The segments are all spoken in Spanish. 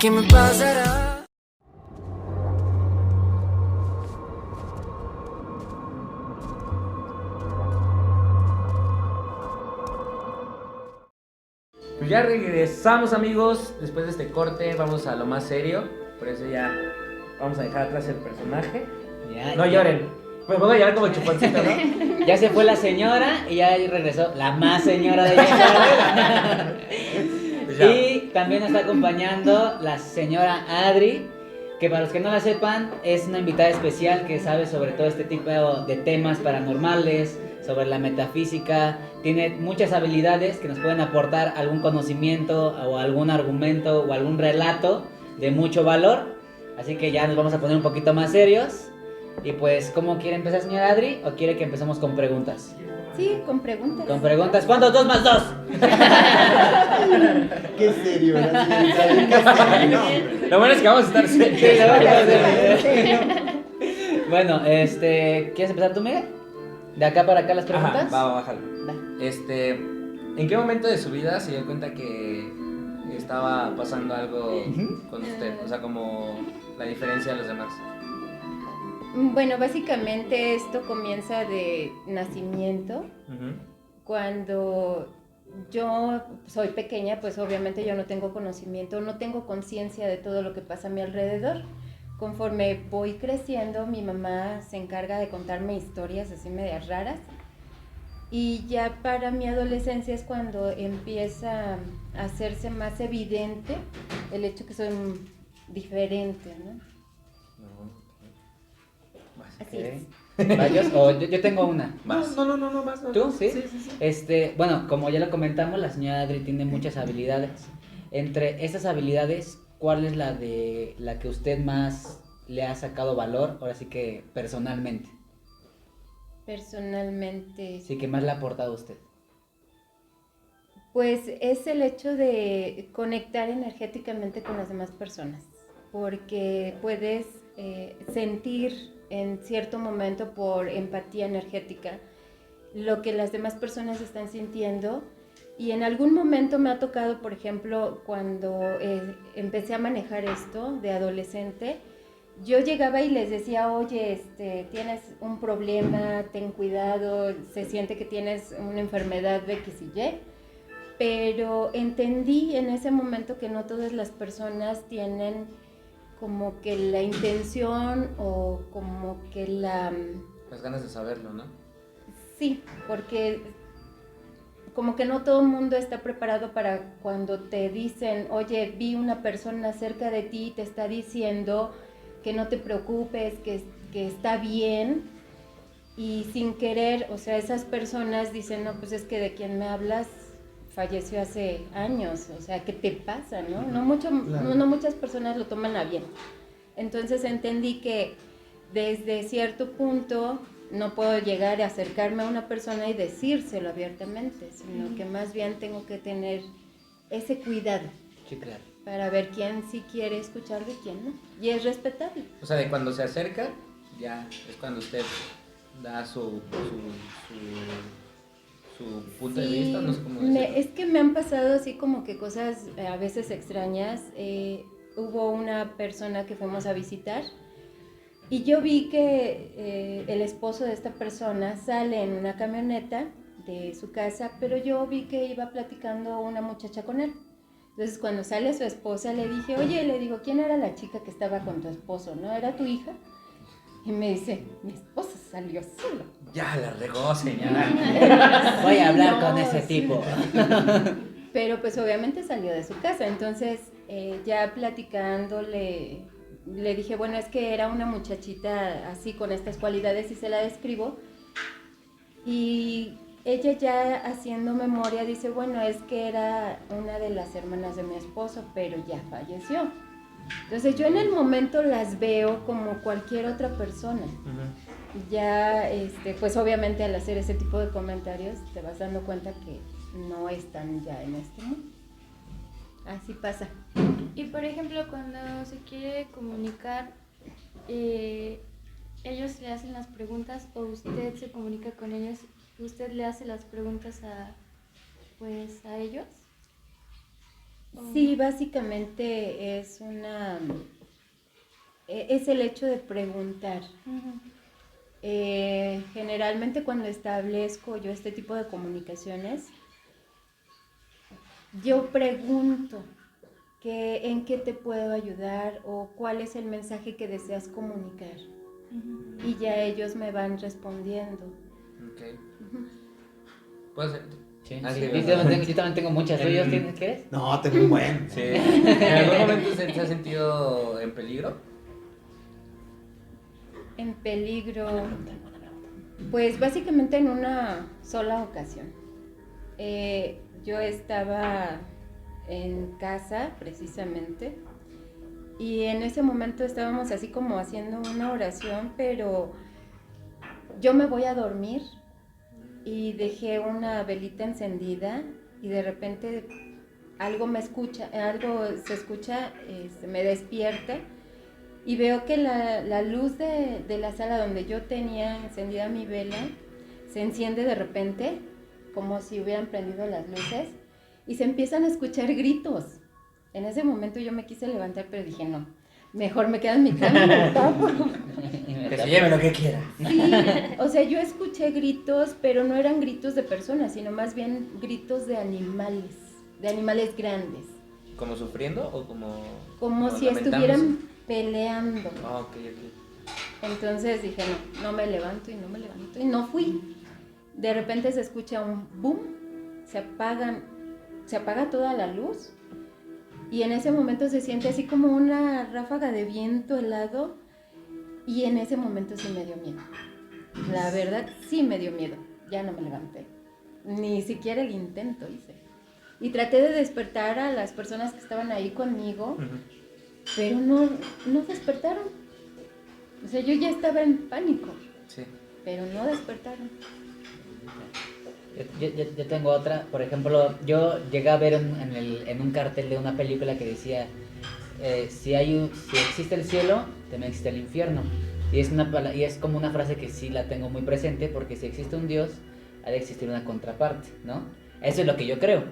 ¿Qué me pasará? Pues ya regresamos, amigos. Después de este corte vamos a lo más serio. Por eso ya vamos a dejar atrás el personaje. No lloren. Me pongo a llorar como chuponcito, ¿no? Ya se fue la señora y ya regresó la más señora de ella. Pues ya. Y también nos está acompañando la señora Adri, que para los que no la sepan es una invitada especial que sabe sobre todo este tipo de temas paranormales, sobre la metafísica. Tiene muchas habilidades que nos pueden aportar algún conocimiento o algún argumento o algún relato de mucho valor. Así que ya nos vamos a poner un poquito más serios. Y pues, ¿cómo quiere empezar, señora Adri? ¿O quiere que empecemos con preguntas? Sí, con preguntas. Con preguntas. ¿Cuántos 2 más 2? Qué serio, la señorita, qué serio. Lo bueno es que vamos a estar serios. Bueno, ¿quieres empezar tú, Miguel? ¿De acá para acá las preguntas? Ajá, bájalo. Va. ¿En qué momento de su vida se dio cuenta que estaba pasando algo con usted? O sea, como la diferencia de los demás. Bueno, básicamente esto comienza de nacimiento. Cuando yo soy pequeña, pues obviamente yo no tengo conocimiento, no tengo conciencia de todo lo que pasa a mi alrededor. Conforme voy creciendo, mi mamá se encarga de contarme historias así medias raras. Y ya para mi adolescencia es cuando empieza a hacerse más evidente el hecho que soy diferente, ¿no? Así es. ¿Varios? O yo tengo una. Más. No, más. ¿Tú? ¿Sí? Sí. Bueno, como ya lo comentamos, la señora Adri tiene muchas habilidades. Entre esas habilidades, ¿cuál es la que usted más le ha sacado valor? Ahora sí que personalmente. Personalmente. Sí, que más le ha aportado a usted. Pues es el hecho de conectar energéticamente con las demás personas, porque puedes sentir en cierto momento por empatía energética lo que las demás personas están sintiendo. Y en algún momento me ha tocado, por ejemplo, cuando empecé a manejar esto de adolescente, yo llegaba y les decía, oye, tienes un problema, ten cuidado, se siente que tienes una enfermedad de X y Y, pero entendí en ese momento que no todas las personas tienen como que la intención o como que Las ganas de saberlo, ¿no? Sí, porque como que no todo el mundo está preparado para cuando te dicen, oye, vi una persona cerca de ti, te está diciendo que no te preocupes, que está bien, y sin querer, o sea, esas personas dicen, no, pues es que de quien me hablas falleció hace años, o sea, ¿qué te pasa, no? No muchas personas lo toman a bien. Entonces entendí que desde cierto punto no puedo llegar a acercarme a una persona y decírselo abiertamente, sino que más bien tengo que tener ese cuidado. Sí, claro. Para ver quién sí quiere escuchar de quién no. Y es respetable. O sea, de cuando se acerca, ya es cuando usted da su punto de vista, no sé cómo decirlo. Es que me han pasado así como que cosas a veces extrañas. Hubo una persona que fuimos a visitar y yo vi que el esposo de esta persona sale en una camioneta de su casa, pero yo vi que iba platicando una muchacha con él. Entonces cuando sale su esposa le dije, oye, le digo, ¿quién era la chica que estaba con tu esposo? ¿No era tu hija? Y me dice, mi esposa salió sola. Ya la regó, señora. Voy a hablar No, con ese sí. tipo. Pero pues obviamente salió de su casa, entonces ya platicando le dije, bueno, es que era una muchachita así con estas cualidades y se la describo. Y ella ya haciendo memoria dice, bueno, es que era una de las hermanas de mi esposo, pero ya falleció. Entonces yo en el momento las veo como cualquier otra persona. Ya, pues obviamente al hacer ese tipo de comentarios te vas dando cuenta que no están ya en este mundo. Así pasa. Y por ejemplo, cuando se quiere comunicar, ellos le hacen las preguntas o usted se comunica con ellos, usted le hace las preguntas a ellos. Sí, básicamente es el hecho de preguntar. Ujú. Generalmente cuando establezco yo este tipo de comunicaciones, yo pregunto en qué te puedo ayudar o cuál es el mensaje que deseas comunicar. Ujú. Y ya ellos me van respondiendo. Ok. Ujú. ¿Puedo hacer? Sí, Ah, sí. sí, Yo también tengo muchas. ¿Tú ellos tienes qué? No, tengo un buen. Sí. ¿En algún momento se ha sentido en peligro? En peligro, pues básicamente en una sola ocasión. Yo estaba en casa precisamente y en ese momento estábamos así como haciendo una oración, pero yo me voy a dormir y dejé una velita encendida y de repente algo se escucha, me despierta y veo que la luz de la sala donde yo tenía encendida mi vela se enciende de repente, como si hubieran prendido las luces, y se empiezan a escuchar gritos. En ese momento yo me quise levantar, pero dije no, mejor me quedo en mi cama y me tapo. Que se lleve lo que quiera. Sí, o sea, yo escuché gritos, pero no eran gritos de personas, sino más bien gritos de animales grandes, ¿Como sufriendo o como como si lamentándose? estuvieran peleando. Ah, ok, ok. Entonces dije, no me levanto y no fui. De repente se escucha un boom, se apaga toda la luz y en ese momento se siente así como una ráfaga de viento helado y en ese momento sí me dio miedo. La verdad sí me dio miedo, ya no me levanté, ni siquiera el intento hice. Y traté de despertar a las personas que estaban ahí conmigo, pero no despertaron. O sea, yo ya estaba en pánico, Sí. pero no despertaron. Yo tengo otra, por ejemplo, yo llegué a ver en un cartel de una película que decía, si existe el cielo, también existe el infierno. Y es como una frase que sí la tengo muy presente, porque si existe un Dios, ha de existir una contraparte, ¿no? Eso es lo que yo creo.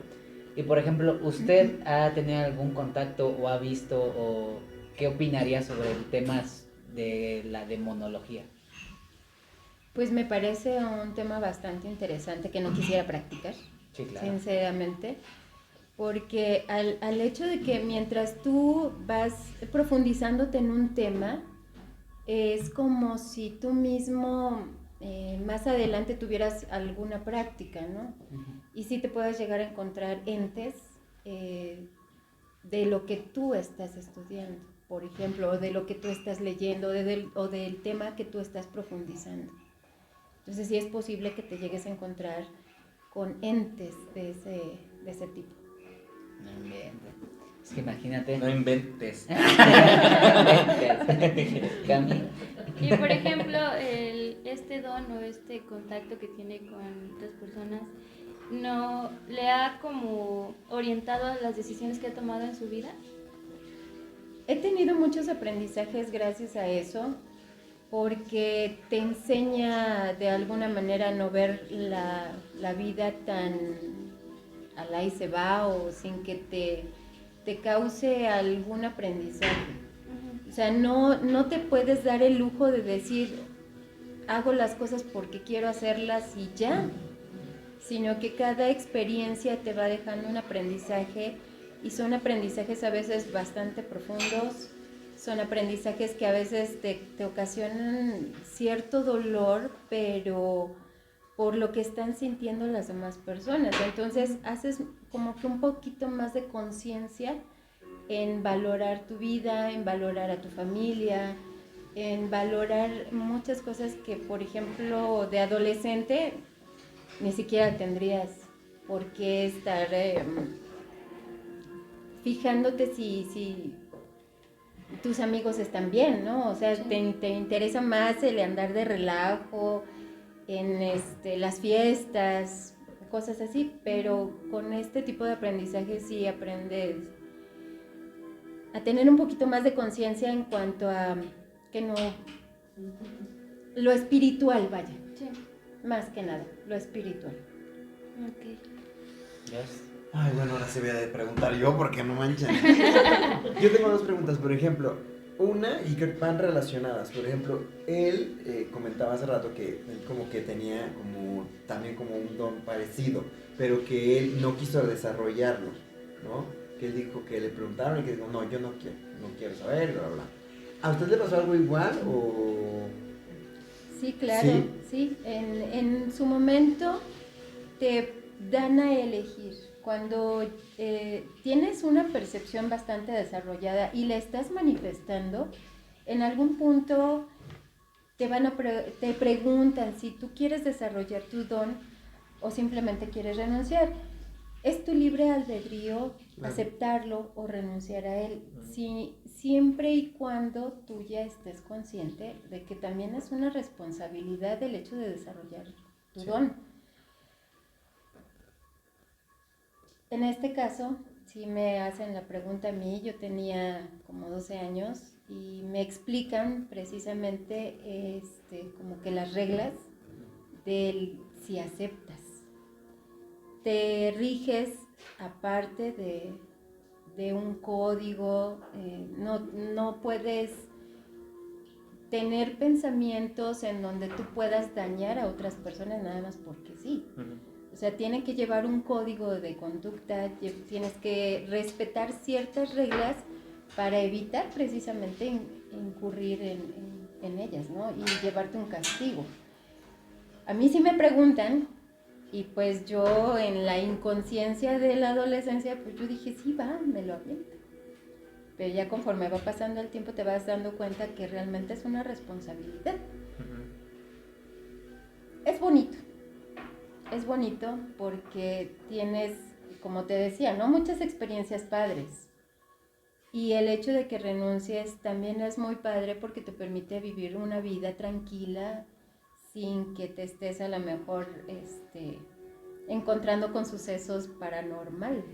Y por ejemplo, ¿usted ha tenido algún contacto o ha visto o qué opinaría sobre temas de la demonología? Pues me parece un tema bastante interesante que no quisiera practicar, Sí, claro. sinceramente, porque al hecho de que mientras tú vas profundizándote en un tema, es como si tú mismo más adelante tuvieras alguna práctica, ¿no? Ujú. Y sí te puedes llegar a encontrar entes de lo que tú estás estudiando, por ejemplo, o de lo que tú estás leyendo, o del tema que tú estás profundizando. Entonces sí es posible que te llegues a encontrar con entes de ese tipo. No inventes. Es que imagínate. No inventes. Cami. Y por ejemplo, este don o este contacto que tiene con otras personas, ¿no le ha como orientado a las decisiones que ha tomado en su vida? He tenido muchos aprendizajes gracias a eso, porque te enseña de alguna manera a no ver la vida tan al ahí se va o sin que te cause algún aprendizaje. O sea, no te puedes dar el lujo de decir, hago las cosas porque quiero hacerlas y ya, sino que cada experiencia te va dejando un aprendizaje y son aprendizajes a veces bastante profundos, son aprendizajes que a veces te ocasionan cierto dolor, pero por lo que están sintiendo las demás personas. Entonces haces como que un poquito más de conciencia en valorar tu vida, en valorar a tu familia, en valorar muchas cosas que, por ejemplo, de adolescente ni siquiera tendrías por qué estar fijándote si tus amigos están bien, ¿no? O sea, Sí. te interesa más el andar de relajo, en las fiestas, cosas así, pero con este tipo de aprendizaje sí aprendes a tener un poquito más de conciencia en cuanto a que no, lo espiritual, vaya, Sí. más que nada, lo espiritual. Ok. Dios. Ay, bueno, ahora sí voy a preguntar yo porque no manchen. Yo tengo dos preguntas, por ejemplo, una y que van relacionadas. Por ejemplo, él comentaba hace rato que él como que tenía como también como un don parecido, pero que él no quiso desarrollarlo, ¿no? Que él dijo que le preguntaron y que dijo, no, yo no quiero saber, bla, bla. ¿A usted le pasó algo igual o...? Sí, claro, sí. En su momento te dan a elegir. Cuando tienes una percepción bastante desarrollada y la estás manifestando, en algún punto te preguntan si tú quieres desarrollar tu don o simplemente quieres renunciar. Es tu libre albedrío aceptarlo o renunciar a él, siempre y cuando tú ya estés consciente de que también es una responsabilidad el hecho de desarrollar tu don. En este caso, si me hacen la pregunta a mí, yo tenía como 12 años y me explican precisamente como que las reglas del si aceptas. Te riges aparte de un código, no puedes tener pensamientos en donde tú puedas dañar a otras personas nada más porque sí. O sea, tiene que llevar un código de conducta, tienes que respetar ciertas reglas para evitar precisamente incurrir en ellas, ¿no? Y llevarte un castigo. A mí sí me preguntan, y pues yo en la inconsciencia de la adolescencia, pues yo dije, sí, va, me lo aviento. Pero ya conforme va pasando el tiempo te vas dando cuenta que realmente es una responsabilidad. Es bonito. Es bonito porque tienes, como te decía, ¿no? Muchas experiencias padres. Y el hecho de que renuncies también es muy padre porque te permite vivir una vida tranquila sin que te estés a lo mejor encontrando con sucesos paranormales.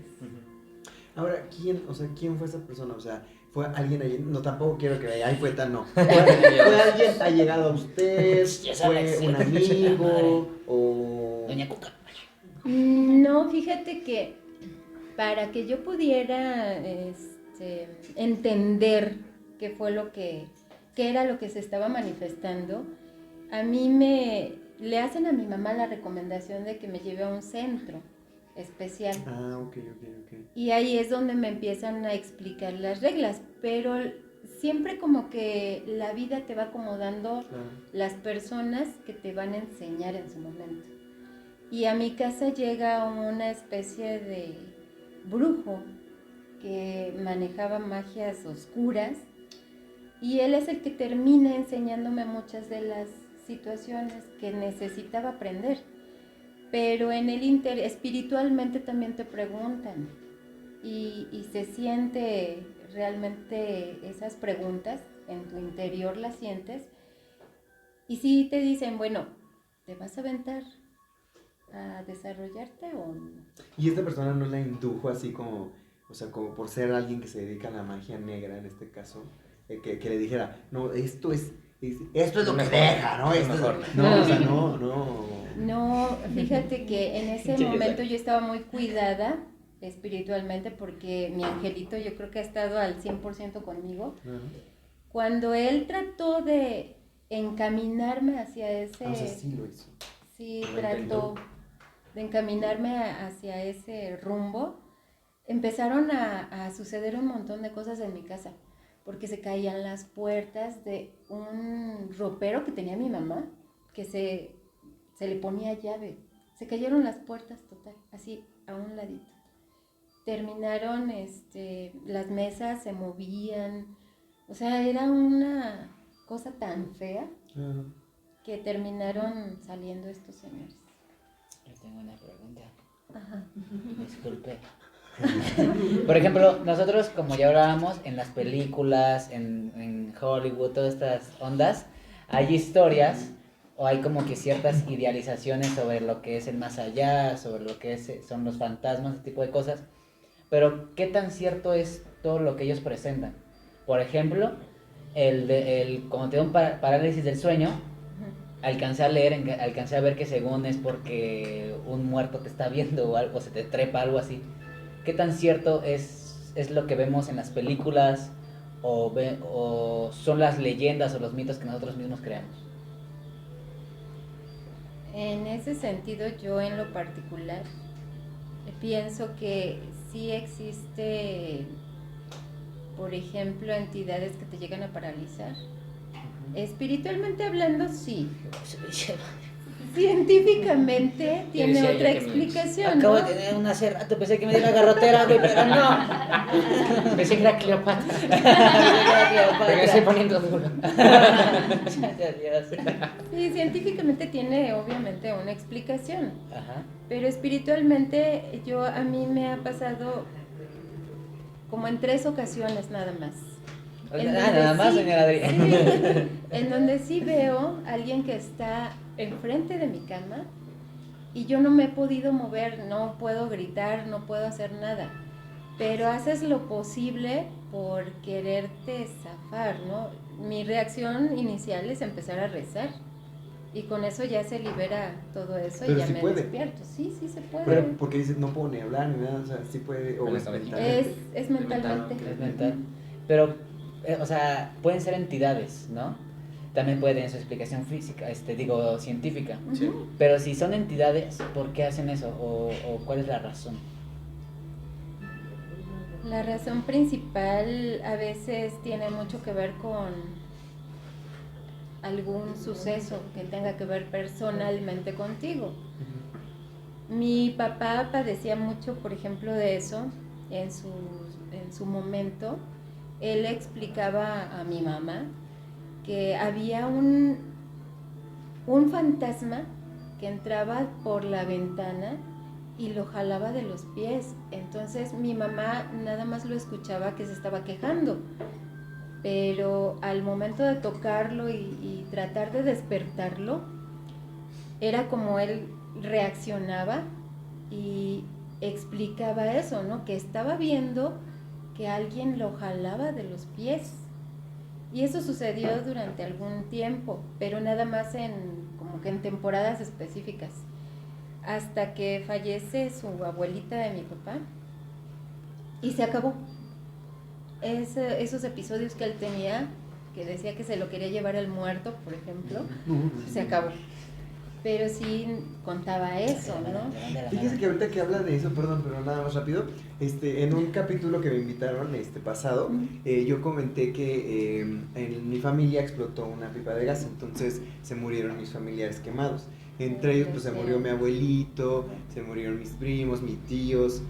Ahora, ¿quién fue esa persona? O sea, ¿fue alguien allí? No, tampoco quiero que vaya, ay, fue tan no. ¿Fue alguien allegado a usted? ¿Fue un amigo? ¿O...? Doña Cuca. No, fíjate que para que yo pudiera entender qué fue qué era lo que se estaba manifestando, a mí le hacen a mi mamá la recomendación de que me lleve a un centro especial. Ah, ok. Y ahí es donde me empiezan a explicar las reglas, pero siempre como que la vida te va acomodando las personas que te van a enseñar en su momento. Y a mi casa llega una especie de brujo que manejaba magias oscuras y él es el que termina enseñándome muchas de las situaciones que necesitaba aprender. Pero en el espiritualmente también te preguntan y se siente realmente esas preguntas, en tu interior las sientes y sí te dicen, bueno, ¿te vas a aventar a desarrollarte o no? ¿Y esta persona no la indujo así como, o sea, como por ser alguien que se dedica a la magia negra en este caso, que le dijera, no, esto es lo que deja, ¿no? No, fíjate que en ese momento yo estaba muy cuidada espiritualmente porque mi angelito yo creo que ha estado al 100% conmigo. Cuando él trató de encaminarme hacia ese... O sea, sí lo hizo. Sí, trató de encaminarme hacia ese rumbo. Empezaron a suceder un montón de cosas en mi casa, porque se caían las puertas de un ropero que tenía mi mamá, que se le ponía llave. Se cayeron las puertas total, así a un ladito. Terminaron, las mesas se movían, o sea, era una cosa tan fea que terminaron saliendo estos señores. Yo tengo una pregunta. Ajá. Disculpe. Por ejemplo, nosotros, como ya hablábamos, en las películas, en Hollywood, todas estas ondas, hay historias o hay como que ciertas idealizaciones sobre lo que es el más allá, sobre lo que son los fantasmas, ese tipo de cosas. Pero, ¿qué tan cierto es todo lo que ellos presentan? Por ejemplo, como te da un parálisis del sueño, alcancé a ver que según es porque un muerto te está viendo o algo, se te trepa algo así. ¿qué tan cierto es lo que vemos en las películas o son las leyendas o los mitos que nosotros mismos creamos? En ese sentido, yo en lo particular pienso que sí existe, por ejemplo, entidades que te llegan a paralizar. Espiritualmente hablando, sí. Científicamente tiene decía yo otra que explicación, Acabo ¿no? de tener una hace rato, pensé que me dio la garrotera, güey, pero no. Pensé que era Cleopatra. Pensé que era Cleopatra. Pero estoy poniendo duro. Gracias. Sí, científicamente tiene obviamente una explicación, Ajá. pero espiritualmente a mí me ha pasado como en 3 ocasiones nada más. Nada más, señora Adri. Sí, en donde sí veo a alguien que está enfrente de mi cama y yo no me he podido mover, no puedo gritar, no puedo hacer nada, pero haces lo posible por quererte zafar, ¿no? Mi reacción inicial es empezar a rezar y con eso ya se libera todo eso Pero y ya sí me puede. despierto. Sí, sí se puede. Pero porque dices, no puedo ni hablar ni nada, o sea, sí puede, o Pero es está bien. mentalmente. Es mentalmente. Es mental. Pero, o sea, pueden ser entidades, ¿no? También puede tener su explicación física, científica. Sí. Pero si son entidades, ¿por qué hacen eso? ¿O cuál es la razón? La razón principal a veces tiene mucho que ver con algún suceso que tenga que ver personalmente contigo. Mi papá padecía mucho, por ejemplo, de eso en su momento. Él explicaba a mi mamá que había un fantasma que entraba por la ventana y lo jalaba de los pies. Entonces mi mamá nada más lo escuchaba que se estaba quejando, pero al momento de tocarlo y tratar de despertarlo, era como él reaccionaba y explicaba eso, ¿no? Que estaba viendo que alguien lo jalaba de los pies. Y eso sucedió durante algún tiempo, pero nada más como que en temporadas específicas. Hasta que fallece su abuelita de mi papá y se acabó. Esos episodios que él tenía, que decía que se lo quería llevar el muerto, por ejemplo, se acabó. Pero sí contaba eso, ¿no? Fíjese que ahorita que habla de eso, perdón, pero nada más rápido, en un capítulo que me invitaron pasado, yo comenté que en mi familia explotó una pipa de gas, entonces se murieron mis familiares quemados. Entre ellos pues se murió mi abuelito, se murieron mis primos, mis tíos,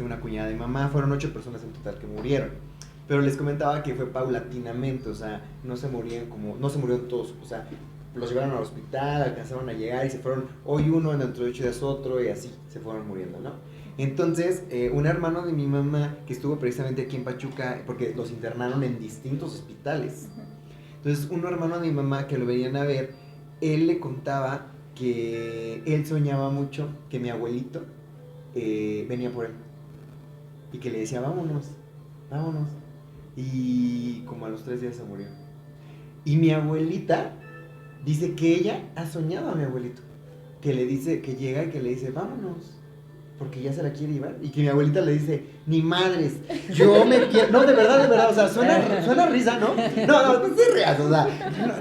una cuñada de mamá, fueron 8 personas en total que murieron. Pero les comentaba que fue paulatinamente, o sea, no se murieron todos, o sea, los llevaron al hospital, alcanzaron a llegar y se fueron, hoy uno, dentro de 8 días otro, y así se fueron muriendo, ¿no? Entonces, un hermano de mi mamá, que estuvo precisamente aquí en Pachuca, porque los internaron en distintos hospitales. Entonces, un hermano de mi mamá que lo venían a ver, él le contaba que él soñaba mucho que mi abuelito venía por él. Y que le decía, vámonos. Y como a los 3 días se murió. Y mi abuelita dice que ella ha soñado a mi abuelito, que le dice, que llega y que le dice, vámonos, porque ya se la quiere llevar, y que mi abuelita le dice, ni madres, yo me quiero, no, de verdad, o sea, suena risa, ¿no? No te rías, o sea,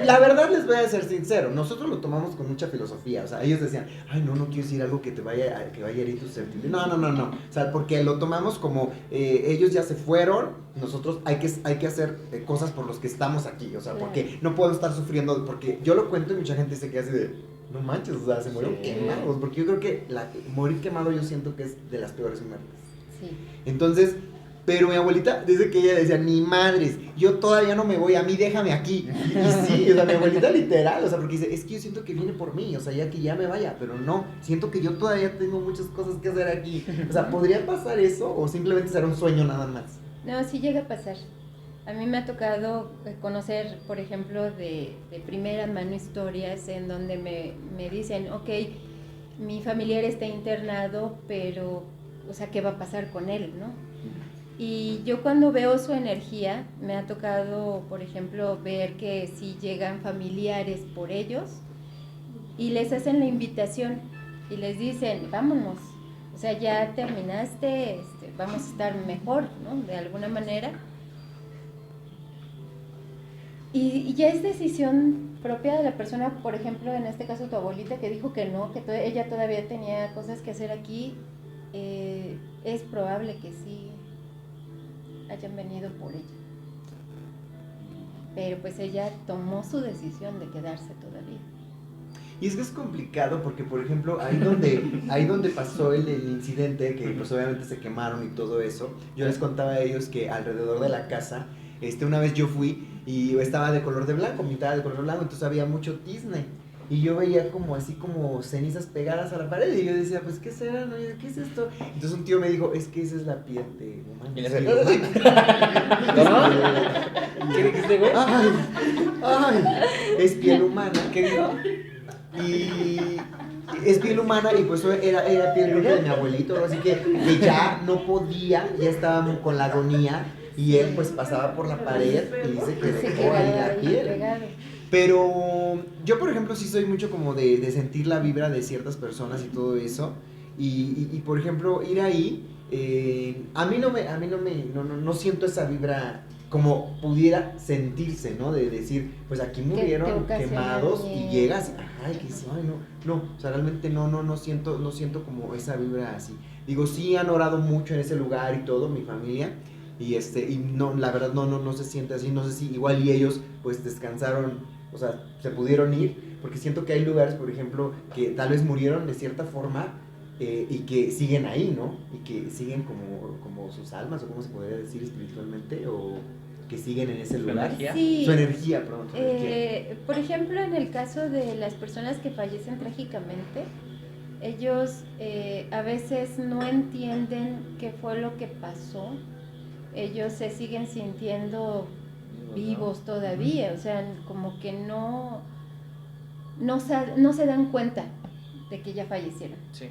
la verdad les voy a ser sincero, nosotros lo tomamos con mucha filosofía, o sea, ellos decían, ay, no quiero decir algo que vaya a herir tus sentimientos, no, o sea, porque lo tomamos como, ellos ya se fueron, nosotros hay que hacer cosas por los que estamos aquí, o sea, Claro. porque no puedo estar sufriendo, porque yo lo cuento y mucha gente se queda así de, no manches, o sea, se murieron quemados, porque yo creo que morir quemado yo siento que es de las peores muertes. Sí. Entonces, pero mi abuelita dice que ella decía, ni madres, yo todavía no me voy, a mí déjame aquí. Y sí, o sea, mi abuelita literal, o sea, porque dice, es que yo siento que viene por mí, o sea, ya que ya me vaya, pero no, siento que yo todavía tengo muchas cosas que hacer aquí. O sea, ¿podría pasar eso o simplemente será un sueño nada más? No, sí llega a pasar. A mí me ha tocado conocer, por ejemplo, de primera mano historias en donde me dicen, ok, mi familiar está internado, pero, o sea, ¿qué va a pasar con él, no? Y yo cuando veo su energía, me ha tocado, por ejemplo, ver que si llegan familiares por ellos y les hacen la invitación y les dicen, vámonos. O sea, ya terminaste, vamos a estar mejor, ¿no? De alguna manera. Y ya es decisión propia de la persona, por ejemplo, en este caso tu abuelita que dijo que no, que ella todavía tenía cosas que hacer aquí, es probable que sí hayan venido por ella. Pero pues ella tomó su decisión de quedarse todavía. Y es que es complicado porque, por ejemplo, ahí donde pasó el incidente, que pues obviamente se quemaron y todo eso, yo les contaba a ellos que alrededor de la casa, una vez yo fui y estaba de color de blanco, mitad de color blanco, entonces había mucho tizne. Y yo veía como así como cenizas pegadas a la pared y yo decía, pues, ¿qué será? ¿No? ¿Qué es esto? Entonces un tío me dijo, es que esa es la piel de humano. Y le piel ¿Cómo? humana. ¿Qué dijiste, güey? Ay, es piel humana. ¿Qué dijo? Y es piel humana y pues era piel creo que de mi abuelito, así que ya no podía, ya estaba con la agonía y él pues pasaba por la pared y se quedó ahí la piel. Pegado. Pero yo, por ejemplo, sí soy mucho como de sentir la vibra de ciertas personas y todo eso. Y por ejemplo, ir ahí, a mí no siento esa vibra como pudiera sentirse, ¿no? De decir, pues aquí murieron quemados y llegas, ay, que sí, ay, no, o sea, realmente no siento como esa vibra así. Digo, sí han orado mucho en ese lugar y todo, mi familia. Y no, la verdad no se siente así, no sé si igual y ellos pues descansaron, o sea, se pudieron ir, porque siento que hay lugares, por ejemplo, que tal vez murieron de cierta forma y que siguen ahí, ¿no? Y que siguen como sus almas, o como se podría decir espiritualmente, o que siguen en ese lugar. ¿Energía? Sí. Su energía, perdón. Su energía. Por ejemplo, en el caso de las personas que fallecen trágicamente, ellos a veces no entienden qué fue lo que pasó. Ellos se siguen sintiendo vivos todavía, o sea, como que no se dan cuenta de que ya fallecieron. Sí.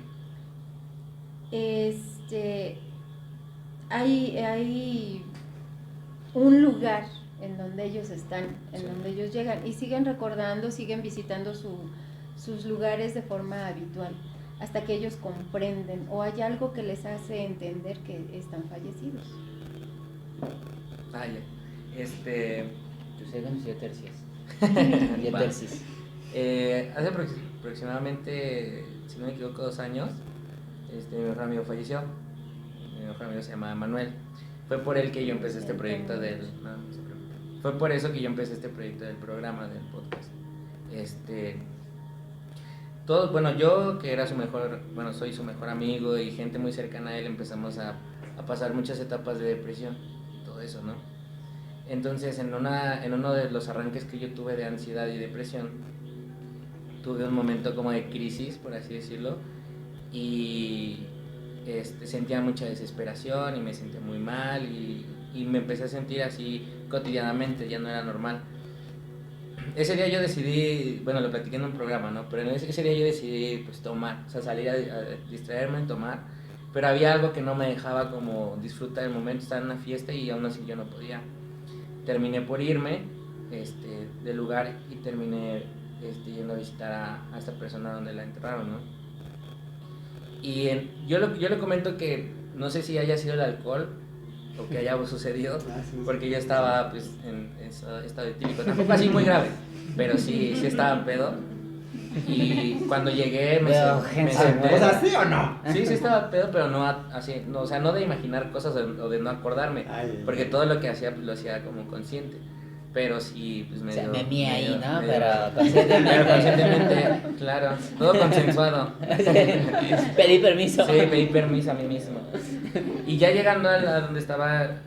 Hay un lugar en donde ellos están, en donde ellos llegan y siguen recordando, siguen visitando sus lugares de forma habitual, hasta que ellos comprenden o hay algo que les hace entender que están fallecidos. Ah, ya. Tus segundos y yo tercios. Yo Va. tercis. Hace aproximadamente, si no me equivoco, 2 años, mi mejor amigo falleció. Mi mejor amigo se llama Manuel. Fue por él que yo empecé este proyecto Fue por eso que yo empecé este proyecto del programa, del podcast. Yo que era soy su mejor amigo y gente muy cercana a él, empezamos a pasar muchas etapas de depresión y todo eso, ¿no? Entonces, en uno de los arranques que yo tuve de ansiedad y depresión, tuve un momento como de crisis, por así decirlo, y sentía mucha desesperación y me sentía muy mal y me empecé a sentir así cotidianamente, ya no era normal. Ese día yo decidí, lo platiqué en un programa, ¿no? Pero ese día yo decidí pues tomar, o sea, salir a distraerme, tomar, pero había algo que no me dejaba como disfrutar el momento, estar en una fiesta y aún así yo no podía. Terminé por irme del lugar y terminé yendo a visitar a esta persona donde la enterraron, ¿no? Y yo le comento que no sé si haya sido el alcohol o que haya sucedido, porque yo estaba pues en estado etílico, tampoco así muy grave, pero sí estaba en pedo. Y cuando llegué me senté. O sea, ¿sí o no? Sí estaba pedo, pero no así, no, o sea, no de imaginar cosas o de no acordarme, porque todo lo que hacía pues, lo hacía como consciente. Pero sí, pues medio... O sea, me mía ahí, ¿no? medio- Pero conscientemente. Pero conscientemente, claro, todo consensuado. Pedí permiso. Sí, pedí permiso a mí mismo. Y ya llegando a donde estaba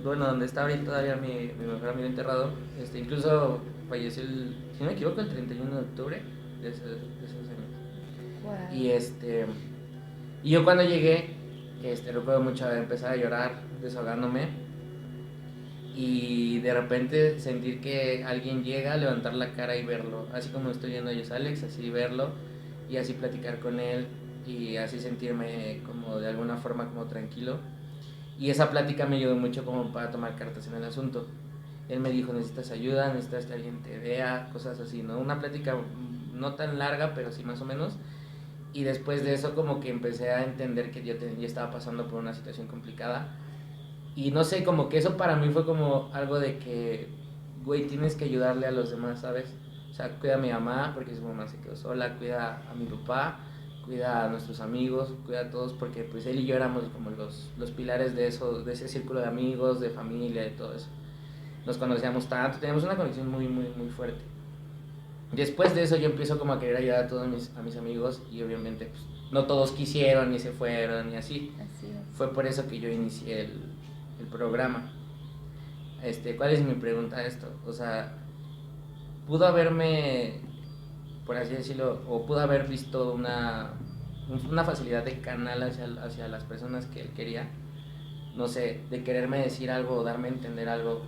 donde está ahorita todavía mi mejor amigo enterrado, incluso falleció si no me equivoco, el 31 de octubre de esos años. Wow. Y yo cuando llegué, recuerdo mucho empezar a llorar, desahogándome, y de repente sentir que alguien llega, levantar la cara y verlo, así como estoy viendo a ellos, Alex, así verlo y así platicar con él y así sentirme como de alguna forma como tranquilo. Y esa plática me ayudó mucho como para tomar cartas en el asunto. Él me dijo, necesitas ayuda, necesitas que alguien te vea, cosas así, ¿no? Una plática no tan larga, pero sí más o menos. Y después de eso como que empecé a entender que yo estaba pasando por una situación complicada. Y no sé, como que eso para mí fue como algo de que, güey, tienes que ayudarle a los demás, ¿sabes? O sea, cuida a mi mamá porque su mamá se quedó sola, cuida a mi papá, cuida a nuestros amigos, cuida a todos, porque pues él y yo éramos como los pilares de eso, de ese círculo de amigos, de familia, de todo eso. Nos conocíamos tanto, teníamos una conexión muy, muy, muy fuerte. Después de eso yo empiezo como a querer ayudar a todos a mis amigos y obviamente pues, no todos quisieron ni se fueron ni así. Así es. Fue por eso que yo inicié el programa. ¿Cuál es mi pregunta a esto? O sea, pudo haberme, por así decirlo, o pudo haber visto una facilidad de canal hacia las personas que él quería, no sé, de quererme decir algo o darme a entender algo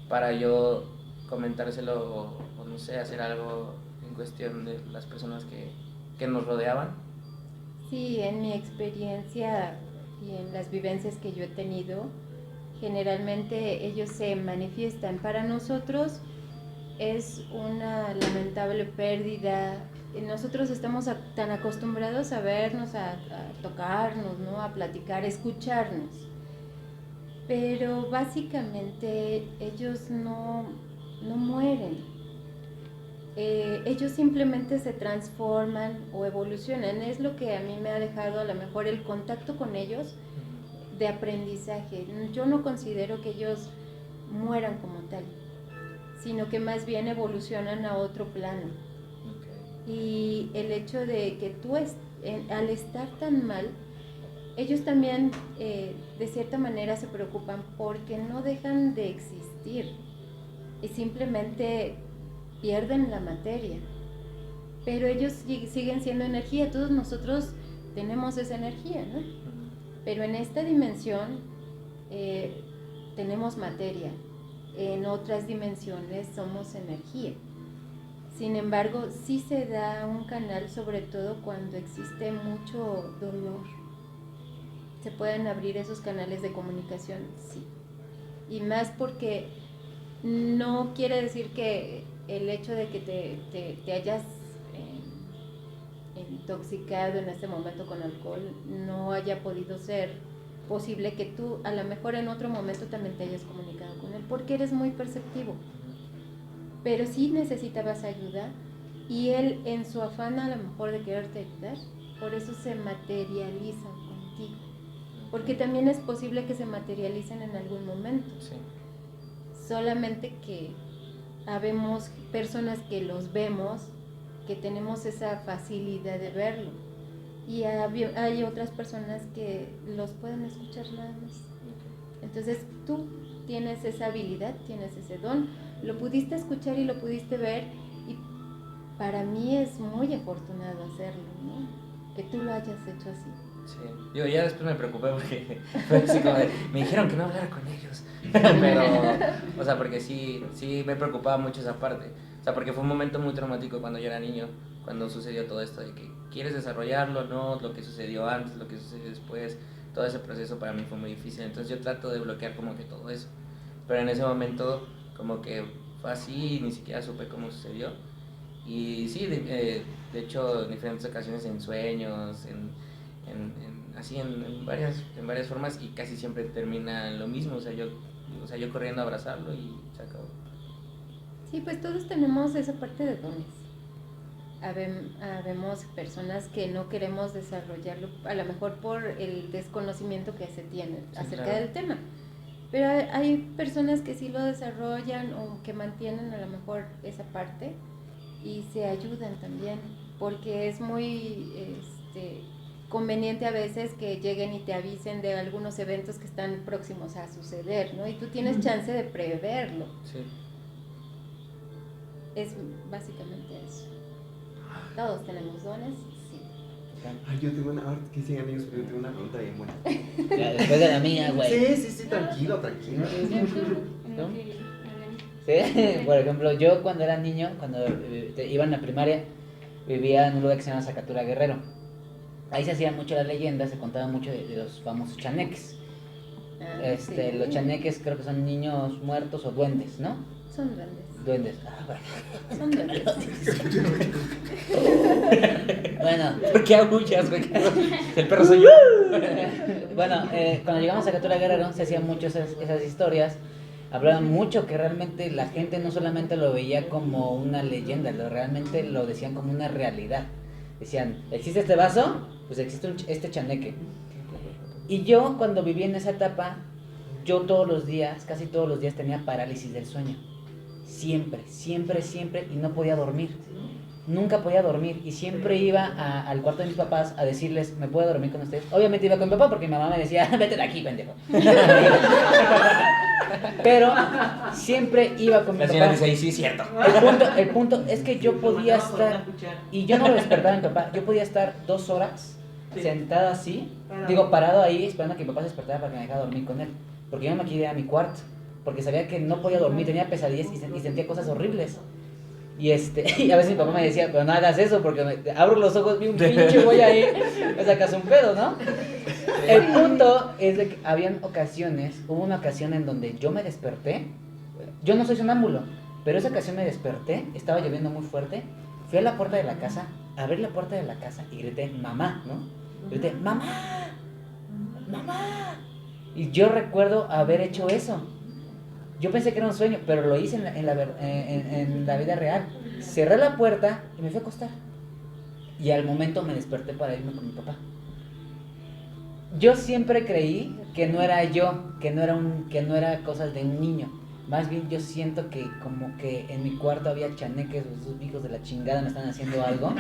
para yo comentárselo o no sé, hacer algo en cuestión de las personas que nos rodeaban. Sí, en mi experiencia y en las vivencias que yo he tenido, generalmente ellos se manifiestan. Para nosotros es una lamentable pérdida. Nosotros estamos tan acostumbrados a vernos, a tocarnos, ¿no? A platicar, a escucharnos. Pero básicamente ellos no mueren. Ellos simplemente se transforman o evolucionan. Es lo que a mí me ha dejado a lo mejor el contacto con ellos de aprendizaje. Yo no considero que ellos mueran como tal, sino que más bien evolucionan a otro plano. Okay. Y el hecho de que tú al estar tan mal, ellos también de cierta manera se preocupan porque no dejan de existir y simplemente pierden la materia, pero ellos siguen siendo energía. Todos nosotros tenemos esa energía, ¿no? Pero en esta dimensión tenemos materia, en otras dimensiones somos energía. Sin embargo, sí se da un canal, sobre todo cuando existe mucho dolor. ¿Se pueden abrir esos canales de comunicación? Sí. Y más porque no quiere decir que el hecho de que te hayas intoxicado en este momento con alcohol no haya podido ser posible que tú a lo mejor en otro momento también te hayas comunicado con él, porque eres muy perceptivo. Pero sí necesitabas ayuda y él en su afán a lo mejor de quererte ayudar, por eso se materializan contigo. Porque también es posible que se materialicen en algún momento. Sí. Solamente que habemos personas que los vemos, que tenemos esa facilidad de verlo. Y hay otras personas que los pueden escuchar nada más. Entonces tú tienes esa habilidad, tienes ese don, lo pudiste escuchar y lo pudiste ver, y para mí es muy afortunado hacerlo, ¿no? Que tú lo hayas hecho así. Sí, digo, ya después me preocupé porque fue así como me dijeron que no hablara con ellos, pero, o sea, porque sí me preocupaba mucho esa parte, o sea, porque fue un momento muy traumático cuando yo era niño, cuando sucedió todo esto de que quieres desarrollarlo, no, lo que sucedió antes, lo que sucedió después, todo ese proceso para mí fue muy difícil, entonces yo trato de bloquear como que todo eso, pero en ese momento como que fue así y ni siquiera supe cómo sucedió, y sí, de hecho en diferentes ocasiones en sueños, así en varias formas, y casi siempre termina lo mismo, o sea, yo corriendo a abrazarlo y se acabó. Sí, pues todos tenemos esa parte de dones. Habemos personas que no queremos desarrollarlo, a lo mejor por el desconocimiento que se tiene acerca del tema. Pero hay personas que sí lo desarrollan o que mantienen a lo mejor esa parte y se ayudan también, porque es muy conveniente a veces que lleguen y te avisen de algunos eventos que están próximos a suceder, ¿no? Y tú tienes chance de preverlo. Sí. Es básicamente eso. Todos tenemos dones, sí. Ay, yo tengo ahora que sigan ellos, pero yo tengo una pregunta bien buena. Ya, después de la mía, güey. Sí, tranquilo. ¿No? Sí, por ejemplo, yo cuando era niño, cuando iba en la primaria, vivía en un lugar que se llama Zacatura Guerrero. Ahí se hacía mucho la leyenda, se contaba mucho de los famosos chaneques. Sí. Los chaneques creo que son niños muertos o duendes, ¿no? Son duendes. Duendes. Son duendes. Bueno, ¿Por qué aullas, güey? El perro soy yo. bueno, cuando llegamos a Captura Guerrero se hacían mucho esas historias. Hablaban mucho que realmente la gente no solamente lo veía como una leyenda, realmente lo decían como una realidad. Decían, ¿existe este vaso? Pues existe este chaneque. Y yo cuando viví en esa etapa, yo todos los días, casi todos los días tenía parálisis del sueño. Siempre, siempre, siempre, y no podía dormir. Nunca podía dormir y siempre iba al cuarto de mis papás a decirles, ¿me puedo dormir con ustedes? Obviamente iba con mi papá porque mi mamá me decía, vete de aquí, pendejo. Pero siempre iba con mi La señora papá. dice, sí, es cierto. El punto es que yo podía estar, y yo no lo despertaba a mi papá, yo podía estar 2 horas sentado así, parado ahí esperando a que mi papá se despertara para que me dejara dormir con él. Porque yo no me quería ir a mi cuarto, porque sabía que no podía dormir, tenía pesadillas y sentía cosas horribles. Y y a veces mi papá me decía, pero no hagas eso porque abro los ojos, vi un pinche güey ahí, me sacas un pedo, ¿no? El punto es de que hubo una ocasión en donde yo me desperté, yo no soy sonámbulo, pero esa ocasión me desperté, estaba lloviendo muy fuerte, fui a la puerta de la casa, abrí la puerta de la casa y grité, mamá, ¿no? Grité, mamá, mamá. Y yo recuerdo haber hecho eso. Yo pensé que era un sueño, pero lo hice en la vida real. Cerré la puerta y me fui a acostar. Y al momento me desperté para irme con mi papá. Yo siempre creí que no era yo, que no era cosas de un niño. Más bien yo siento que como que en mi cuarto había chaneques, o esos hijos de la chingada me están haciendo algo.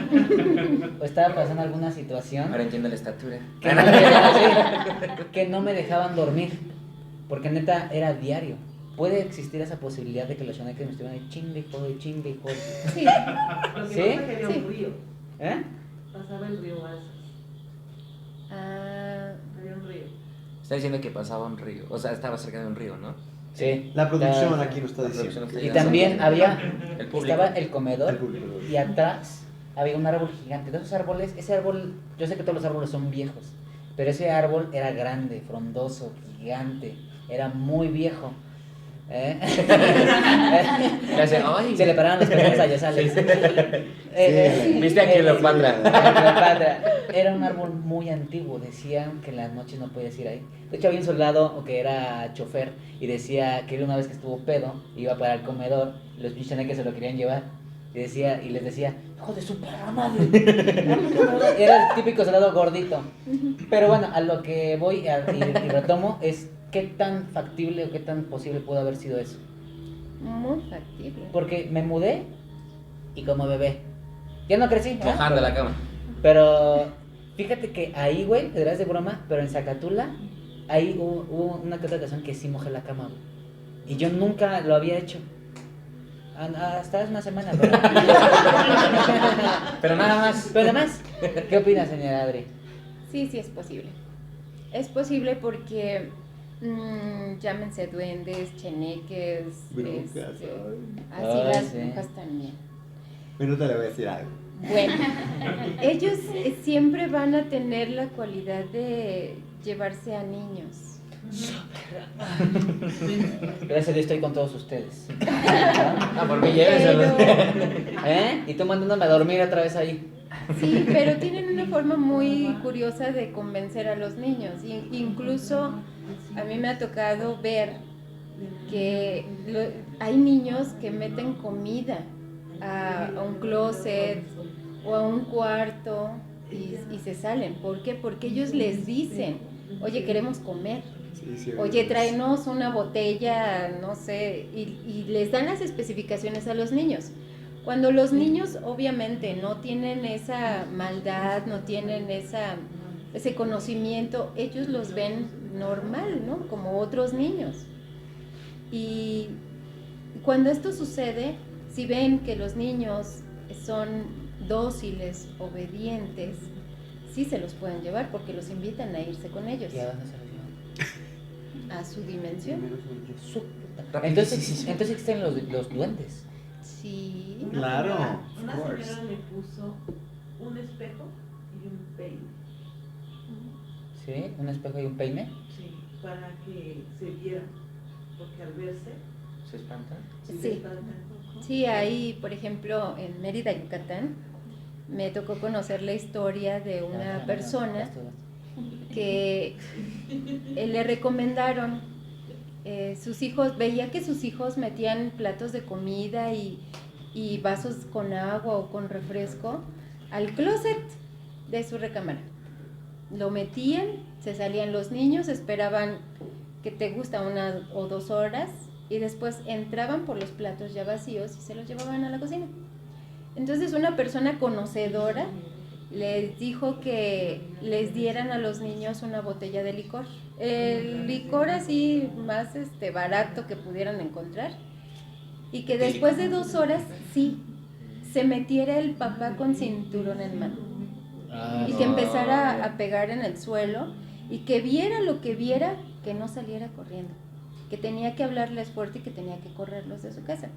O estaba pasando alguna situación. Ahora entiendo la estatura. Que no me dejaban dormir. Porque neta era diario. Puede existir esa posibilidad de que los chaneques me estuvieran ahí chingue y jode, chingue y jode. Sí. Lo que ¿Sí? pasa es que había un río. ¿Eh? Pasaba el río Balsas. Había un río. Está diciendo que pasaba un río. O sea, estaba cerca de un río, ¿no? Sí. La producción aquí lo está La diciendo. producción Y está también había, El público. estaba el comedor El público. y atrás había un árbol gigante. De esos árboles, ese árbol, yo sé que todos los árboles son viejos, pero ese árbol era grande, frondoso, gigante, era muy viejo. Ay. Se le pararon los pezones a Yosales. ¿Viste a Cleopatra? Cleopatra. Era un árbol muy antiguo. Decían que en las noches no podías ir ahí. De hecho, había un soldado que era chofer y decía que él una vez que estuvo pedo iba para el comedor. Los pinches que se lo querían llevar. Y les decía, hijo de su perra madre. Era el típico soldado gordito. Pero bueno, a lo que voy y retomo es qué tan factible o qué tan posible pudo haber sido eso. Muy factible. Porque me mudé y como bebé. Ya no crecí, ¿verdad? Mojando la cama. Pero fíjate que ahí, güey, detrás de broma, pero en Zacatula, ahí hubo una que otra ocasión que sí mojé la cama, güey. Y yo nunca lo había hecho. Hasta hace una semana, pero... Pero nada más. Pero nada más. ¿Qué opinas, señora Adri? Sí, sí es posible. Es posible porque llámense duendes, cheneques, Brujas, así Ay, las sí. brujas también. Pero te le voy a decir algo. Bueno, ellos siempre van a tener la cualidad de llevarse a niños. Gracias a Dios estoy con todos ustedes. Por mí llévenselos. ¿Eh? Y tú mandándome a dormir otra vez ahí. Sí, pero tienen una forma muy curiosa de convencer a los niños. Incluso a mí me ha tocado ver que hay niños que meten comida a un closet o a un cuarto y se salen. ¿Por qué? Porque ellos les dicen, oye, queremos comer. Sí, Oye, tráenos una botella, no sé, y les dan las especificaciones a los niños. Cuando los niños obviamente no tienen esa maldad, no tienen ese conocimiento, ellos los ven normal, ¿no? Como otros niños. Y cuando esto sucede, si ven que los niños son dóciles, obedientes, sí se los pueden llevar porque los invitan a irse con ellos ¿Y a dónde se los llevan? a su dimensión. Su puta. Entonces existen los duendes. Sí. Claro. Una of course. señora me puso un espejo y un peine. ¿Sí? Un espejo y un peine. Sí, para que se vieran. Porque al verse, ¿Se espantan? sí. Sí. se espantan. Sí, ahí, por ejemplo, en Mérida, Yucatán, me tocó conocer la historia de una persona que le recomendaron, sus hijos, veía que sus hijos metían platos de comida y vasos con agua o con refresco al closet de su recámara. Lo metían, se salían los niños, esperaban que te gusta 1 o 2 horas y después entraban por los platos ya vacíos y se los llevaban a la cocina. Entonces una persona conocedora les dijo que les dieran a los niños una botella de licor. El licor así más barato que pudieran encontrar. Y que después de 2 horas, sí, se metiera el papá con cinturón en mano. Y que empezara a pegar en el suelo y que viera lo que viera, que no saliera corriendo. Que tenía que hablarles fuerte y que tenía que correrlos de su casa.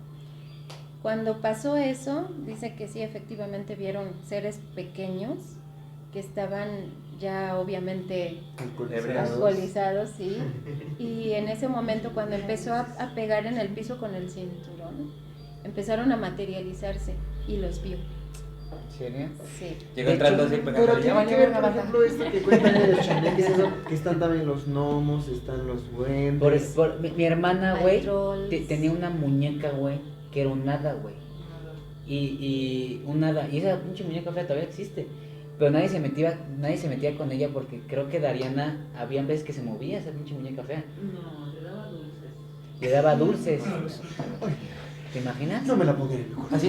Cuando pasó eso, dice que sí, efectivamente vieron seres pequeños que estaban ya obviamente alcoholizados, sí. Y en ese momento, cuando empezó a pegar en el piso con el cinturón, empezaron a materializarse y los vio. ¿En serio? Sí. Llegó entrando así pegando. Pero tiene que ver, por ejemplo, que cuentan en los chaneques, eso, que están también los gnomos, están los duendes. Mi hermana, Hay güey, trolls. tenía una muñeca, güey, que era un hada, güey. Y un hada, y esa pinche muñeca fea todavía existe. Pero nadie se metía con ella porque creo que Dariana, había veces que se movía esa pinche muñeca fea. No, le daba dulces. Le daba dulces. ¿Te imaginas? No me la pongan en mi cuarto. Así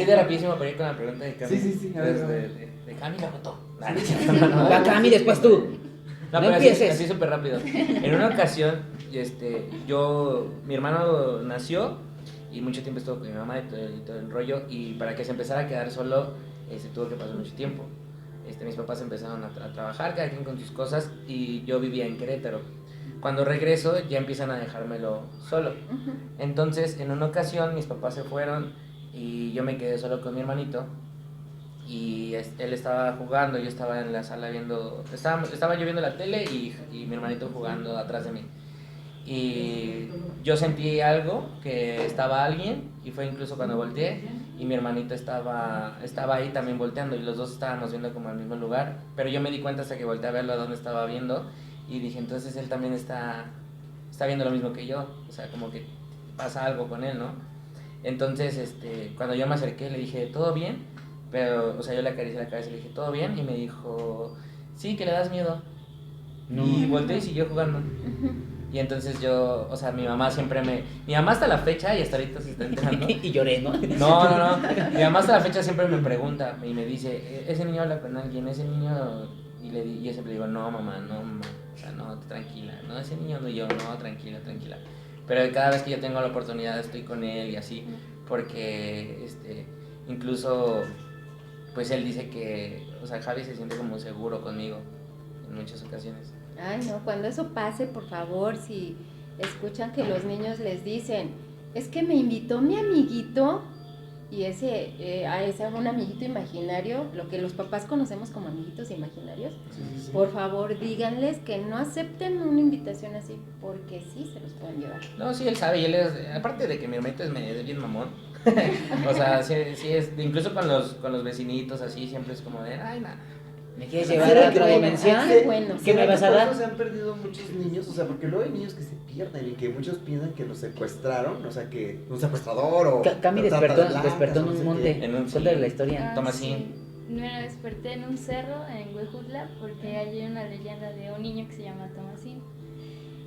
de rapidísimo para ir con la pregunta de Cami. Sí, a ver, a ver. De Cami la votó. Va Cami, después tú. No, No pero empieces. así súper rápido. En una ocasión, mi hermano nació y mucho tiempo estuvo con mi mamá y todo el rollo, y para que se empezara a quedar solo, tuvo que pasar mucho tiempo. Mis papás empezaron a trabajar, cada quien con sus cosas, y yo vivía en Querétaro. Cuando regreso ya empiezan a dejármelo solo. Entonces, en una ocasión mis papás se fueron y yo me quedé solo con mi hermanito. Y él estaba jugando, yo estaba en la sala viendo, estaba yo viendo la tele y mi hermanito jugando atrás de mí. Y yo sentí algo, que estaba alguien, y fue incluso cuando volteé y mi hermanito estaba ahí también volteando, y los dos estábamos viendo como al mismo lugar, pero yo me di cuenta hasta que volteé a verlo a dónde estaba viendo, y dije, entonces él también está viendo lo mismo que yo, o sea, como que pasa algo con él, ¿no? Entonces, cuando yo me acerqué le dije, ¿todo bien? Pero, o sea, yo le acaricié la cabeza y le dije, ¿todo bien? Y me dijo, sí, que le das miedo. No. Y volteé y siguió jugando. Y entonces yo, o sea, mi mamá hasta la fecha, y hasta ahorita se está enterando. Y lloré, ¿no? No. Mi mamá hasta la fecha siempre me pregunta y me dice, ese niño habla con alguien, ese niño... Y yo siempre digo, no, mamá. O sea, no, tranquila. No, ese niño no, yo, no, tranquila. Pero cada vez que yo tengo la oportunidad estoy con él y así, porque, incluso, pues él dice que, o sea, Javi se siente como seguro conmigo en muchas ocasiones. Ay, no, cuando eso pase, por favor, si escuchan que los niños les dicen, es que me invitó mi amiguito, y ese un amiguito imaginario, lo que los papás conocemos como amiguitos imaginarios, Sí. por favor, díganles que no acepten una invitación así, porque sí se los pueden llevar. No, sí, él sabe, y él es, aparte de que mi hermanito es bien mamón, o sea, sí es, incluso con los vecinitos así, siempre es como de, ay, nada. ¿Me quieres llevar a otra dimensión? Bueno, ¿Qué me vas a Por dar? eso se han perdido muchos niños, o sea, porque luego hay niños que se pierden y que muchos piensan que los secuestraron, o sea, que un secuestrador o... Cami trata de blancas, despertó en o no un sé monte. qué. En un- Cuéntale la historia. Toma sí. así. Me desperté en un cerro en Huejutla porque hay una leyenda de un niño que se llama Tomasín.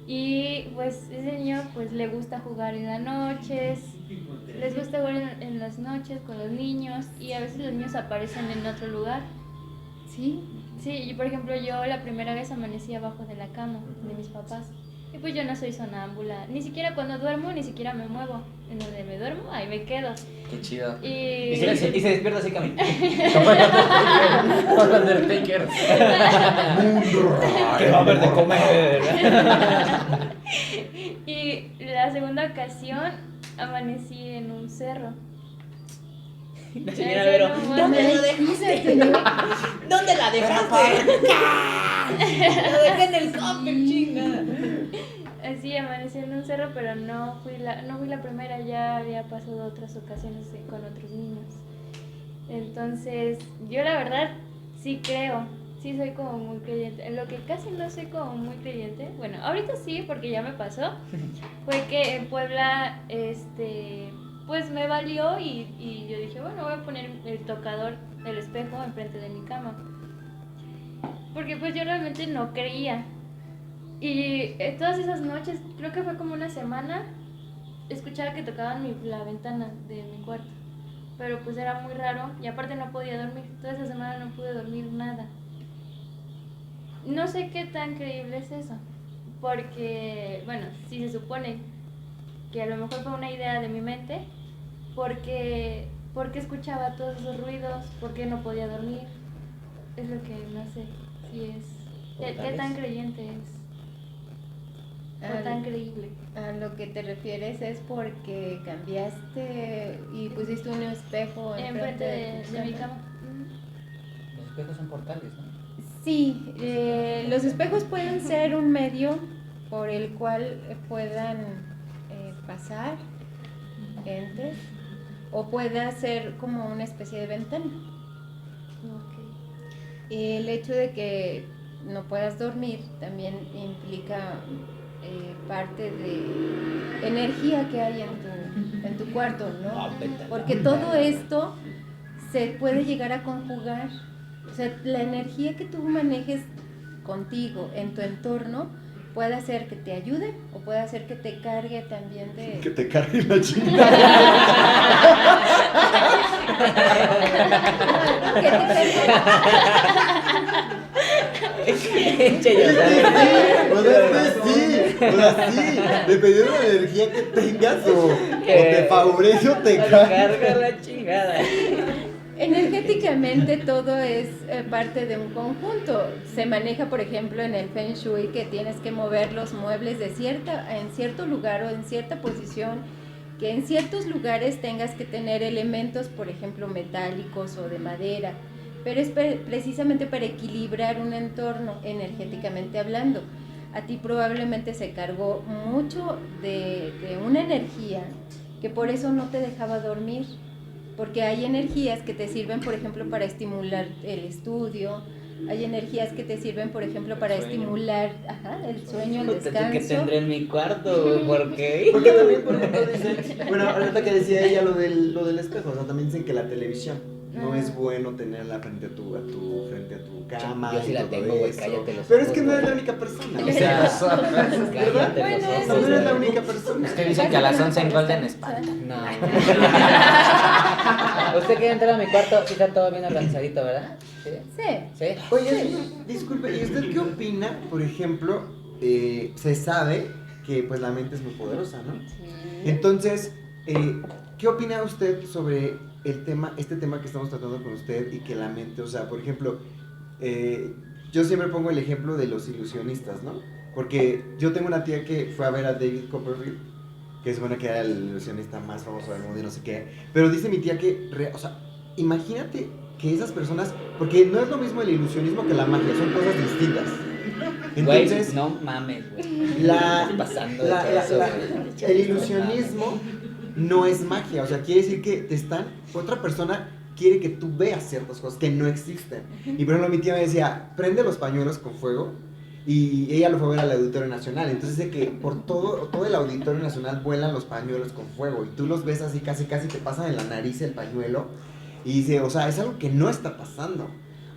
Y pues ese niño pues le gusta jugar en las noches, les gusta jugar en las noches con los niños, y a veces los niños aparecen en otro lugar. sí, Sí, por ejemplo, yo la primera vez amanecí abajo de la cama de mis papás. Y pues yo no soy sonámbula, ni siquiera cuando duermo, ni siquiera me muevo. En donde me duermo, ahí me quedo. Qué chido. Y se despierta así, Cami. Como el Undertaker. ¿Qué va a haber de comer? Y la segunda ocasión amanecí en un cerro. La señora Vero, No, ¿dónde no, lo dejaste? ¿Dónde la dejaste? La dejé en el cofre, chinga. Sí, amanecí en un cerro, pero no fui la primera, ya había pasado otras ocasiones con otros niños. Entonces, yo la verdad sí creo, sí soy como muy creyente. En lo que casi no soy como muy creyente, bueno, ahorita sí, porque ya me pasó, fue que en Puebla, pues me valió y yo dije, bueno, voy a poner el tocador, el espejo enfrente de mi cama. Porque pues yo realmente no creía. Y todas esas noches, creo que fue como una semana, escuchaba que tocaban la ventana de mi cuarto. Pero pues era muy raro y aparte no podía dormir. Toda esa semana no pude dormir nada. No sé qué tan creíble es eso. Porque, bueno, si se supone que a lo mejor fue una idea de mi mente, porque escuchaba todos esos ruidos, porque no podía dormir. Es lo que no sé si es. ¿Qué tan creyente es? ¿O tan creíble? A lo que te refieres es porque cambiaste y pusiste un espejo Enfrente de mi cama. Los espejos son portales, ¿no? Sí, los espejos pueden ser un medio por el cual puedan pasar entes o pueda ser como una especie de ventana. Ok. El hecho de que no puedas dormir también implica parte de energía que hay en tu cuarto, ¿no? Porque todo esto se puede llegar a conjugar. O sea, la energía que tú manejes contigo, en tu entorno, puede hacer que te ayude o puede hacer que te cargue también de... Que te cargue la chingada. que te cargue... O sea, sí, dependiendo de la energía que tengas o te favorece o te carga la chingada. Energéticamente todo es parte de un conjunto. Se maneja, por ejemplo, en el Feng Shui que tienes que mover los muebles en cierto lugar o en cierta posición, que en ciertos lugares tengas que tener elementos, por ejemplo, metálicos o de madera, pero es precisamente para equilibrar un entorno energéticamente hablando. A ti probablemente se cargó mucho de una energía que por eso no te dejaba dormir. Porque hay energías que te sirven, por ejemplo, para estimular el estudio, hay energías que te sirven, por ejemplo, para estimular el sueño, el descanso. ¿Qué tendré en mi cuarto, güey? ¿Por qué? Porque también, por ejemplo, dicen, bueno, ahorita que decía ella lo del espejo, o sea, también dicen que la televisión no es bueno tenerla frente a tu cama. Yo sí y la todo tengo, güey, eso. cállate los Pero es ojos, que no eres güey. la única persona. O O sea, sea, Cállate Bueno, los eso ojos, no eres la güey. única persona. es que dicen que a las 11 en Golden espantan. No. Usted quiere entrar a mi cuarto, sí está todo bien organizadito, ¿verdad? Sí. Sí. ¿Sí? Oye, disculpe, ¿y usted qué opina, por ejemplo, se sabe que pues la mente es muy poderosa, ¿no? Entonces, ¿qué opina usted sobre este tema que estamos tratando con usted y que la mente, o sea, por ejemplo, yo siempre pongo el ejemplo de los ilusionistas, ¿no? Porque yo tengo una tía que fue a ver a David Copperfield, que es bueno que era el ilusionista más famoso del mundo y no sé qué, pero dice mi tía que, o sea, imagínate que esas personas, porque no es lo mismo el ilusionismo que la magia, son cosas distintas. Entonces, Güey, no mames, güey. la- Estás pasando de todo eso, güey. el ilusionismo no es magia, o sea, quiere decir que otra persona quiere que tú veas ciertas cosas que no existen. Y por ejemplo, mi tía me decía, prende los pañuelos con fuego, y ella lo fue a ver al Auditorio Nacional. Entonces, de que por todo el Auditorio Nacional vuelan los pañuelos con fuego, y tú los ves así, casi te pasan en la nariz el pañuelo, y dice, o sea, es algo que no está pasando.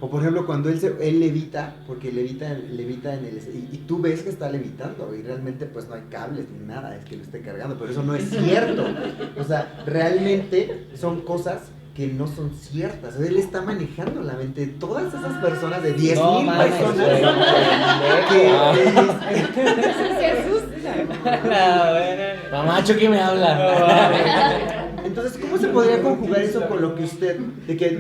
O por ejemplo, cuando él levita, porque levita en el... Y tú ves que está levitando, y realmente pues no hay cables ni nada, es que lo esté cargando, pero eso no es cierto. O sea, realmente son cosas que no son ciertas. Él está manejando la mente de todas esas personas, de 10,000 No mames, personas, güey. Se asusta. No, bueno. Mamá, Chucky me habla. Entonces, ¿cómo se podría conjugar eso con lo que usted, de que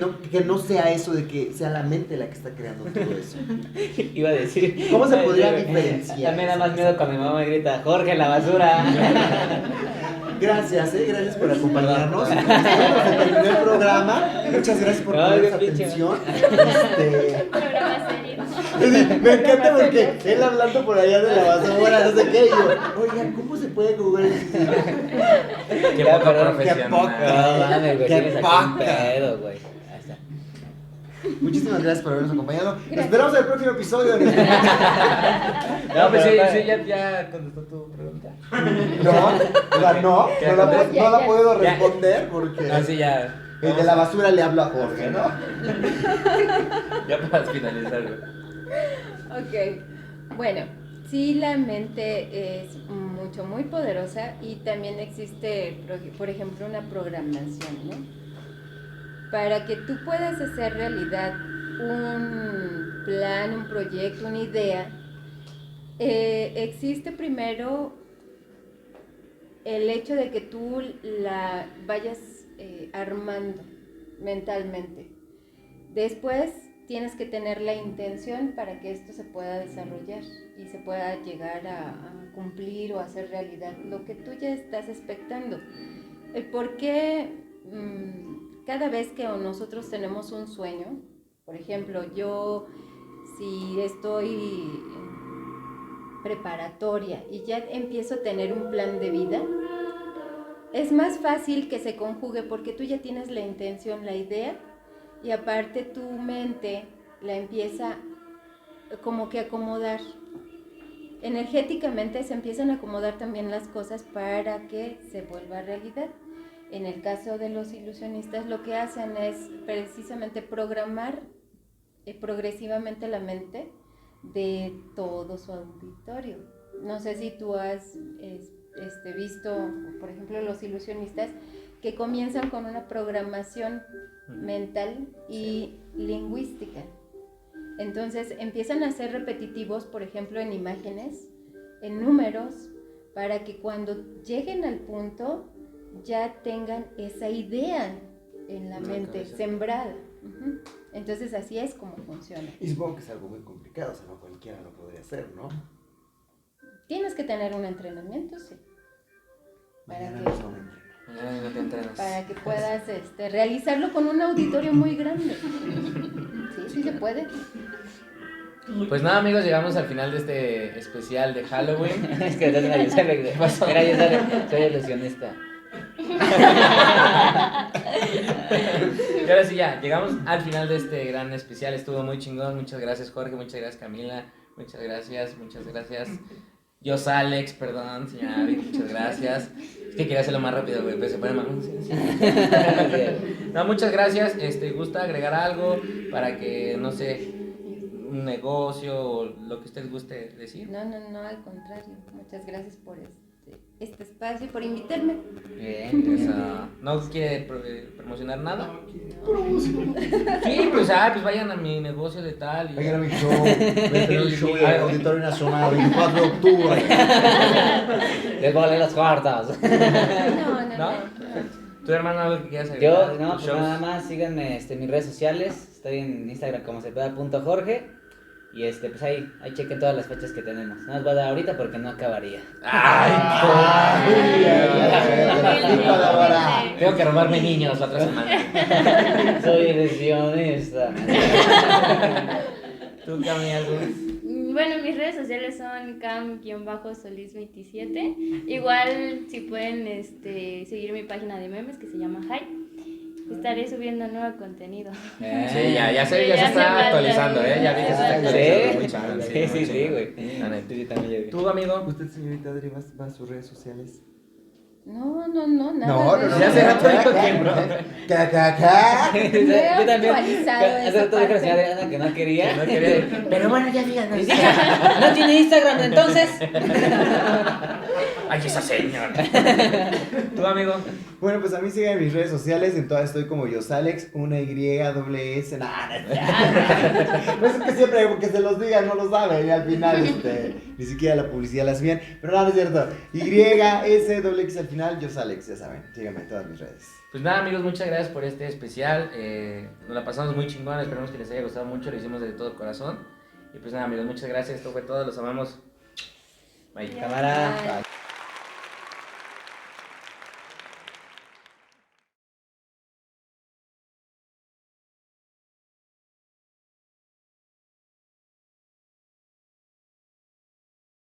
no sea eso, de que sea la mente la que está creando todo eso? Iba a decir. ¿Cómo se podría Ay, diferenciar? A mí me da más miedo cuando mi mamá me grita, Jorge, la basura. Gracias, gracias por acompañarnos. Se terminó el programa. Muchas gracias por Ay, poner su qué pinche atención. Programa serio. Me encanta porque él hablando por allá de la basura, no sé qué, y yo, oiga, ¿cómo se puede jugar eso? Qué Ya, poco perdón, qué profesional. poca. No mames, güey, Qué tienes aquí un poca. pedo, güey. Muchísimas gracias por habernos acompañado. Nos Gracias. esperamos en el próximo episodio. No, pues sí, pero- sí, ya contestó tu pregunta. No, o sea, no Ya, la ya. puedo Ya. responder porque Así ya. el de la basura le hablo a Jorge, ¿no? Ya para finalizar, güey. Ok, bueno, sí, la mente es muy poderosa y también existe, por ejemplo, una programación, ¿no? Para que tú puedas hacer realidad un plan, un proyecto, una idea, existe primero el hecho de que tú la vayas armando mentalmente. Después tienes que tener la intención para que esto se pueda desarrollar y se pueda llegar a cumplir o hacer realidad lo que tú ya estás expectando. El por qué cada vez que nosotros tenemos un sueño, por ejemplo, yo si estoy en preparatoria y ya empiezo a tener un plan de vida, es más fácil que se conjugue porque tú ya tienes la intención, la idea, y aparte tu mente la empieza como que a acomodar. Energéticamente se empiezan a acomodar también las cosas para que se vuelva realidad. En el caso de los ilusionistas, lo que hacen es precisamente programar progresivamente la mente de todo su auditorio. No sé si tú has visto, por ejemplo, los ilusionistas que comienzan con una programación mental y lingüística. Entonces empiezan a ser repetitivos, por ejemplo, en imágenes, en números, para que cuando lleguen al punto ya tengan esa idea en la mente sembrada. Uh-huh. Entonces así es como funciona. Y supongo que es algo muy complicado, o sea, no cualquiera lo podría hacer, ¿no? Tienes que tener un entrenamiento, sí. Mañana nos vamos a entrenar. Mañana no te entrenas. Para que puedas realizarlo con un auditorio muy grande. Sí se puede. Pues nada, amigos, llegamos al final de este especial de Halloween. Es que era yo soy ilusionista. Y ahora sí, ya, llegamos al final de este gran especial. Estuvo muy chingón. Muchas gracias, Jorge. Muchas gracias, Camila. Muchas gracias. Yo, Alex, perdón, señora Abby, muchas gracias. Es que quería hacerlo más rápido, güey, pero se pone mamón. Sí. No, muchas gracias. ¿Gusta agregar algo para que, no sé, un negocio o lo que usted guste decir? No, al contrario. Muchas gracias por este espacio y por invitarme. Bien. Eso. ¿No quiere promocionar nada? Sí, pues vayan a mi negocio de tal. Vayan a mi show, voy a tener el show de Auditorio Nacional, 24 de octubre. Les voy a leer las cartas. No. ¿Tu hermano algo que quieras agregar? Yo, no, ¿Tus pues shows? nada más, síganme en mis redes sociales. Estoy en Instagram como cepeda.jorge. Y pues ahí chequen todas las fechas que tenemos. No os voy a dar ahorita porque no acabaría. Tengo que robarme niños la otra semana. Soy ilusionista. ¿Tú, Cami, algo? Bueno, mis redes sociales son cam-solis27. Igual si pueden seguir mi página de memes que se llama Hype. Estaré subiendo nuevo contenido. Sí, ya se Ya se está falta. actualizando, ya vi que se está actualizando. Muy Sí, chingón, sí, muy sí, chingón. güey. La neta. Sí, también yo vi. ¿Tú, amigo? ¿Usted, señorita Adri, va a sus redes sociales? No, nada. No, de eso. Ya hace rato dijo que no. Yo también. actualizado Hace esa rato dije a la parte. señora Adriana que no quería. No quería. Pero bueno, ya díganos. Y dije, no tiene Instagram entonces. Ay, esa señora. ¿Tú, amigo? Bueno, pues a mí sigan en mis redes sociales, en todas estoy como Yosalex, una Y-S, nada. Pues es que siempre que se los digan no lo saben y al final ni siquiera la publicidad la hace bien, pero nada, no es cierto. Y-S-X al final, Yosalex, ya saben, síganme en todas mis redes. Pues nada, amigos, muchas gracias por este especial. Nos la pasamos muy chingón, esperamos que les haya gustado mucho, lo hicimos de todo corazón. Y pues nada, amigos, muchas gracias, esto fue todo, los amamos. Bye. Cámara. Bye.